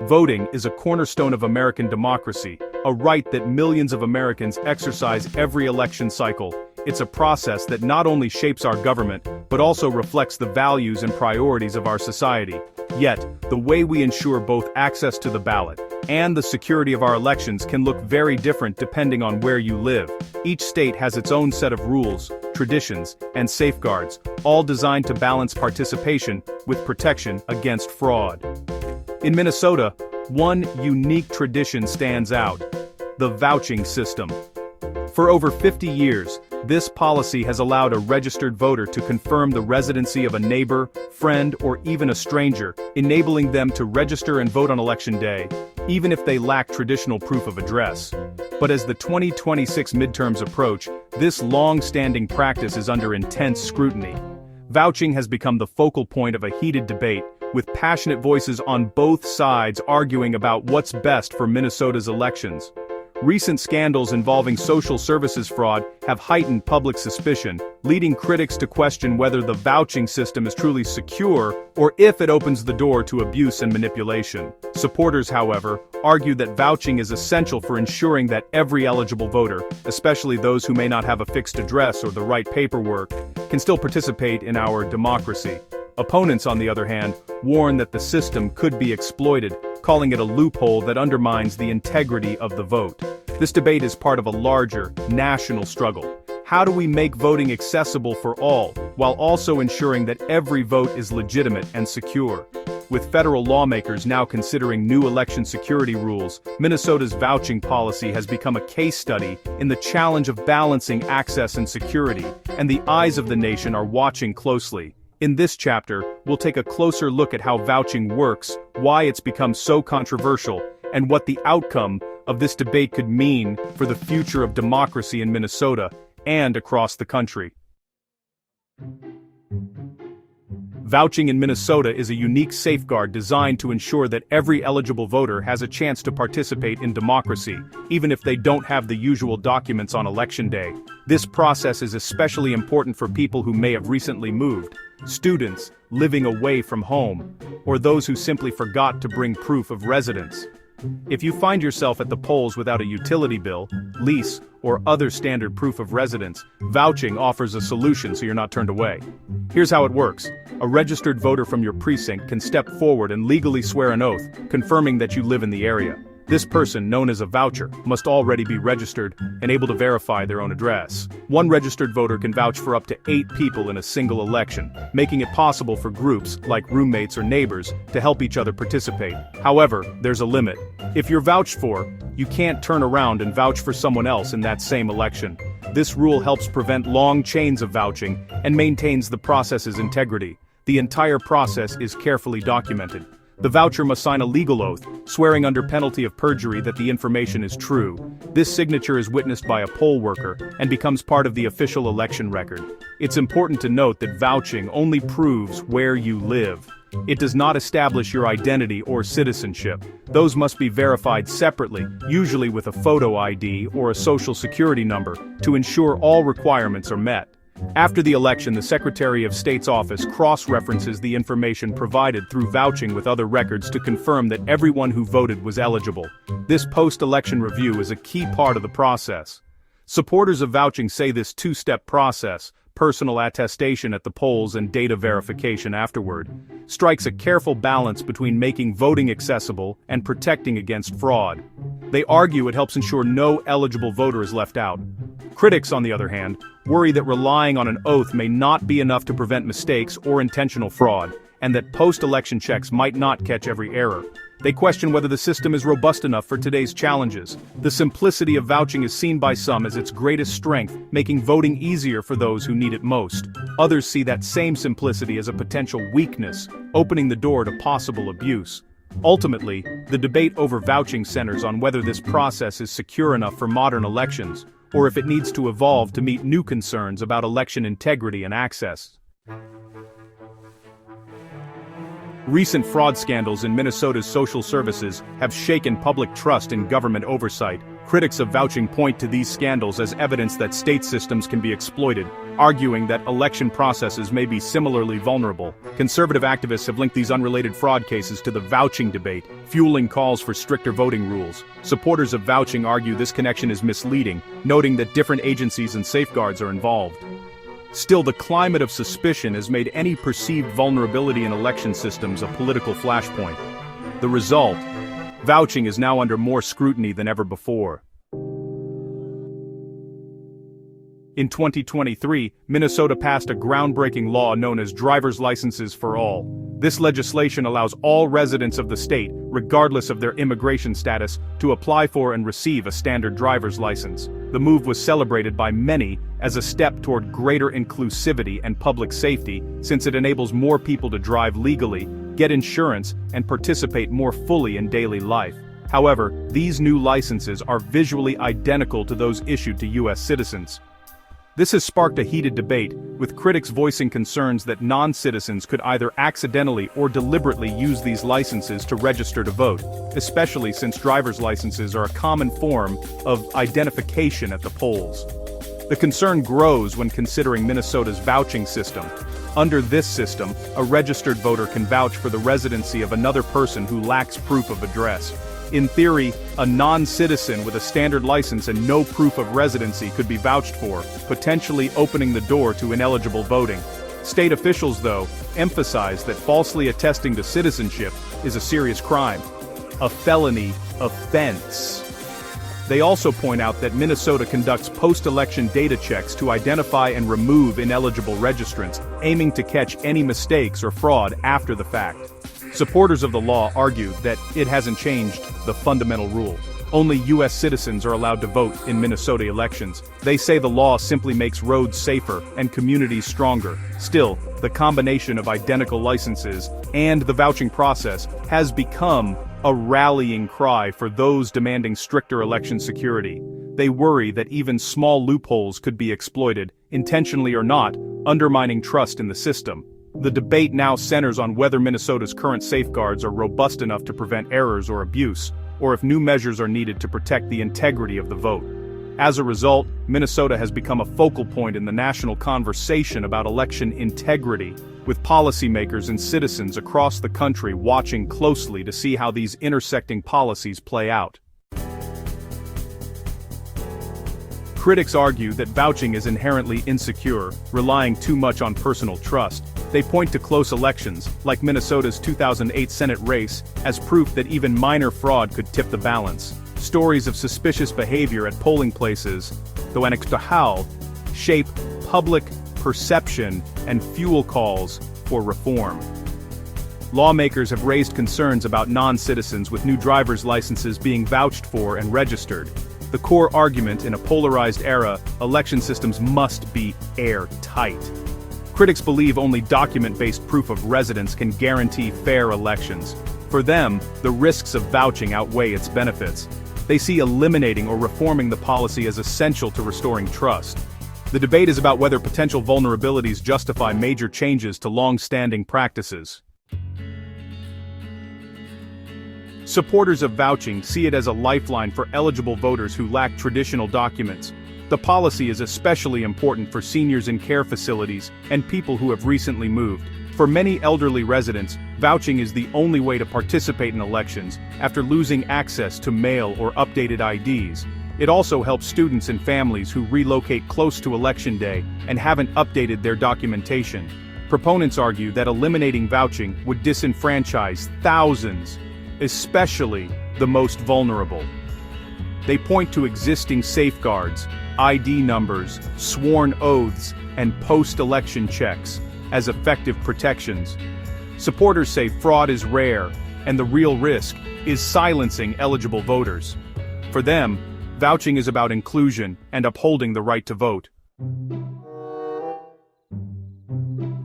Voting is a cornerstone of American democracy, a right that millions of Americans exercise every election cycle. It's a process that not only shapes our government, but also reflects the values and priorities of our society. Yet, the way we ensure both access to the ballot and the security of our elections can look very different depending on where you live. Each state has its own set of rules, traditions, and safeguards, all designed to balance participation with protection against fraud. In Minnesota, one unique tradition stands out: the vouching system. For over 50 years, this policy has allowed a registered voter to confirm the residency of a neighbor, friend, or even a stranger, enabling them to register and vote on election day, even if they lack traditional proof of address. But as the 2026 midterms approach, this long-standing practice is under intense scrutiny. Vouching has become the focal point of a heated debate, with passionate voices on both sides arguing about what's best for Minnesota's elections. Recent scandals involving social services fraud have heightened public suspicion, leading critics to question whether the vouching system is truly secure or if it opens the door to abuse and manipulation. Supporters, however, argue that vouching is essential for ensuring that every eligible voter, especially those who may not have a fixed address or the right paperwork, can still participate in our democracy. Opponents, on the other hand, warn that the system could be exploited, calling it a loophole that undermines the integrity of the vote. This debate is part of a larger, national struggle. How do we make voting accessible for all, while also ensuring that every vote is legitimate and secure? With federal lawmakers now considering new election security rules, Minnesota's vouching policy has become a case study in the challenge of balancing access and security, and the eyes of the nation are watching closely. In this chapter, we'll take a closer look at how vouching works, why it's become so controversial, and what the outcome of this debate could mean for the future of democracy in Minnesota and across the country. Vouching in Minnesota is a unique safeguard designed to ensure that every eligible voter has a chance to participate in democracy, even if they don't have the usual documents on election day. This process is especially important for people who may have recently moved, students living away from home, or those who simply forgot to bring proof of residence. If you find yourself at the polls without a utility bill, lease, or other standard proof of residence, vouching offers a solution so you're not turned away. Here's how it works. A registered voter from your precinct can step forward and legally swear an oath, confirming that you live in the area. This person, known as a voucher, must already be registered and able to verify their own address. One registered voter can vouch for up to 8 people in a single election, making it possible for groups, like roommates or neighbors, to help each other participate. However, there's a limit. If you're vouched for, you can't turn around and vouch for someone else in that same election. This rule helps prevent long chains of vouching and maintains the process's integrity. The entire process is carefully documented. The voucher must sign a legal oath, swearing under penalty of perjury that the information is true. This signature is witnessed by a poll worker and becomes part of the official election record. It's important to note that vouching only proves where you live. It does not establish your identity or citizenship. Those must be verified separately, usually with a photo ID or a social security number, to ensure all requirements are met. After the election, the Secretary of State's office cross-references the information provided through vouching with other records to confirm that everyone who voted was eligible. This post-election review is a key part of the process. Supporters of vouching say this two-step process, personal attestation at the polls and data verification afterward, strikes a careful balance between making voting accessible and protecting against fraud. They argue it helps ensure no eligible voter is left out. Critics, on the other hand, worry that relying on an oath may not be enough to prevent mistakes or intentional fraud, and that post-election checks might not catch every error. They question whether the system is robust enough for today's challenges. The simplicity of vouching is seen by some as its greatest strength, making voting easier for those who need it most. Others see that same simplicity as a potential weakness, opening the door to possible abuse. Ultimately, the debate over vouching centers on whether this process is secure enough for modern elections, or if it needs to evolve to meet new concerns about election integrity and access. Recent fraud scandals in Minnesota's social services have shaken public trust in government oversight, Critics of vouching point to these scandals as evidence that state systems can be exploited, arguing that election processes may be similarly vulnerable. Conservative activists have linked these unrelated fraud cases to the vouching debate, fueling calls for stricter voting rules. Supporters of vouching argue this connection is misleading, noting that different agencies and safeguards are involved. Still, the climate of suspicion has made any perceived vulnerability in election systems a political flashpoint. The result: vouching is now under more scrutiny than ever before. In 2023, Minnesota passed a groundbreaking law known as Driver's Licenses for All. This legislation allows all residents of the state, regardless of their immigration status, to apply for and receive a standard driver's license. The move was celebrated by many as a step toward greater inclusivity and public safety, since it enables more people to drive legally, get insurance, and participate more fully in daily life. However, these new licenses are visually identical to those issued to U.S. citizens. This has sparked a heated debate, with critics voicing concerns that non-citizens could either accidentally or deliberately use these licenses to register to vote, especially since driver's licenses are a common form of identification at the polls. The concern grows when considering Minnesota's vouching system. Under this system, a registered voter can vouch for the residency of another person who lacks proof of address. In theory, a non-citizen with a standard license and no proof of residency could be vouched for, potentially opening the door to ineligible voting. State officials, though, emphasize that falsely attesting to citizenship is a serious crime, a felony offense. They also point out that Minnesota conducts post-election data checks to identify and remove ineligible registrants, aiming to catch any mistakes or fraud after the fact. Supporters of the law argue that it hasn't changed the fundamental rule. Only U.S. citizens are allowed to vote in Minnesota elections. They say the law simply makes roads safer and communities stronger. Still, the combination of identical licenses and the vouching process has become a rallying cry for those demanding stricter election security. They worry that even small loopholes could be exploited, intentionally or not, undermining trust in the system. The debate now centers on whether Minnesota's current safeguards are robust enough to prevent errors or abuse, or if new measures are needed to protect the integrity of the vote. As a result, Minnesota has become a focal point in the national conversation about election integrity, with policymakers and citizens across the country watching closely to see how these intersecting policies play out. Critics argue that vouching is inherently insecure, relying too much on personal trust. They point to close elections, like Minnesota's 2008 Senate race, as proof that even minor fraud could tip the balance. Stories of suspicious behavior at polling places, though anecdotal, shape public perception and fuel calls for reform. Lawmakers have raised concerns about non-citizens with new driver's licenses being vouched for and registered. The core argument in a polarized era: election systems must be airtight. Critics believe only document-based proof of residence can guarantee fair elections. For them, the risks of vouching outweigh its benefits. They see eliminating or reforming the policy as essential to restoring trust. The debate is about whether potential vulnerabilities justify major changes to long-standing practices. Supporters of vouching see it as a lifeline for eligible voters who lack traditional documents. The policy is especially important for seniors in care facilities and people who have recently moved. For many elderly residents, vouching is the only way to participate in elections after losing access to mail or updated IDs. It also helps students and families who relocate close to Election Day and haven't updated their documentation. Proponents argue that eliminating vouching would disenfranchise thousands, especially the most vulnerable. They point to existing safeguards, ID numbers, sworn oaths, and post-election checks as effective protections. Supporters say fraud is rare, and the real risk is silencing eligible voters. For them, vouching is about inclusion and upholding the right to vote.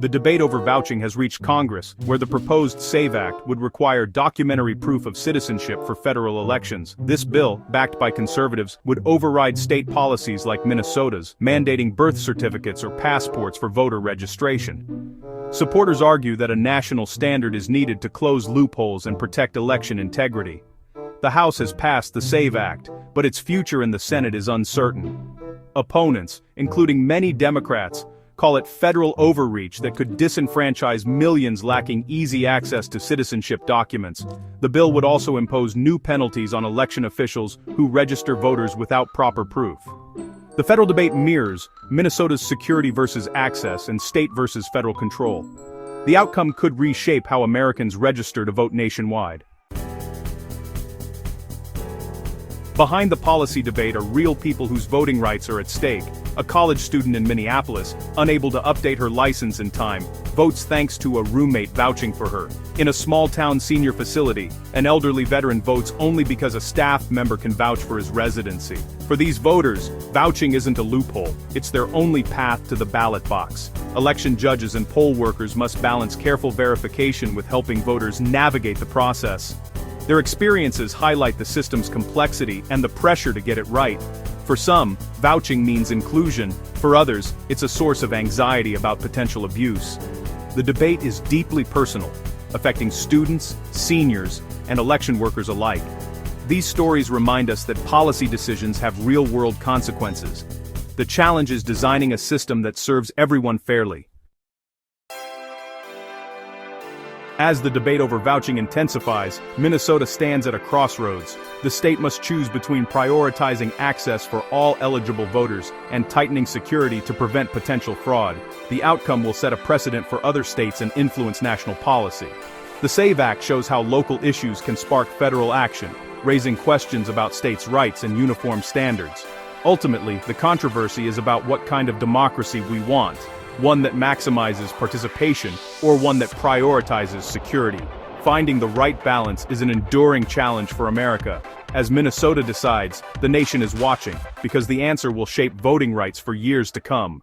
The debate over vouching has reached Congress, where the proposed SAVE Act would require documentary proof of citizenship for federal elections. This bill, backed by conservatives, would override state policies like Minnesota's, mandating birth certificates or passports for voter registration. Supporters argue that a national standard is needed to close loopholes and protect election integrity. The House has passed the SAVE Act, but its future in the Senate is uncertain. Opponents, including many Democrats, call it federal overreach that could disenfranchise millions lacking easy access to citizenship documents. The bill would also impose new penalties on election officials who register voters without proper proof. The federal debate mirrors Minnesota's security versus access and state versus federal control. The outcome could reshape how Americans register to vote nationwide. Behind the policy debate are real people whose voting rights are at stake. A college student in Minneapolis, unable to update her license in time, votes thanks to a roommate vouching for her. In a small-town senior facility, an elderly veteran votes only because a staff member can vouch for his residency. For these voters, vouching isn't a loophole, it's their only path to the ballot box. Election judges and poll workers must balance careful verification with helping voters navigate the process. Their experiences highlight the system's complexity and the pressure to get it right. For some, vouching means inclusion. For others, it's a source of anxiety about potential abuse. The debate is deeply personal, affecting students, seniors, and election workers alike. These stories remind us that policy decisions have real-world consequences. The challenge is designing a system that serves everyone fairly. As the debate over vouching intensifies, Minnesota stands at a crossroads. The state must choose between prioritizing access for all eligible voters and tightening security to prevent potential fraud. The outcome will set a precedent for other states and influence national policy. The SAVE Act shows how local issues can spark federal action, raising questions about states' rights and uniform standards. Ultimately, the controversy is about what kind of democracy we want. One that maximizes participation, or one that prioritizes security. Finding the right balance is an enduring challenge for America. As Minnesota decides, the nation is watching, because the answer will shape voting rights for years to come.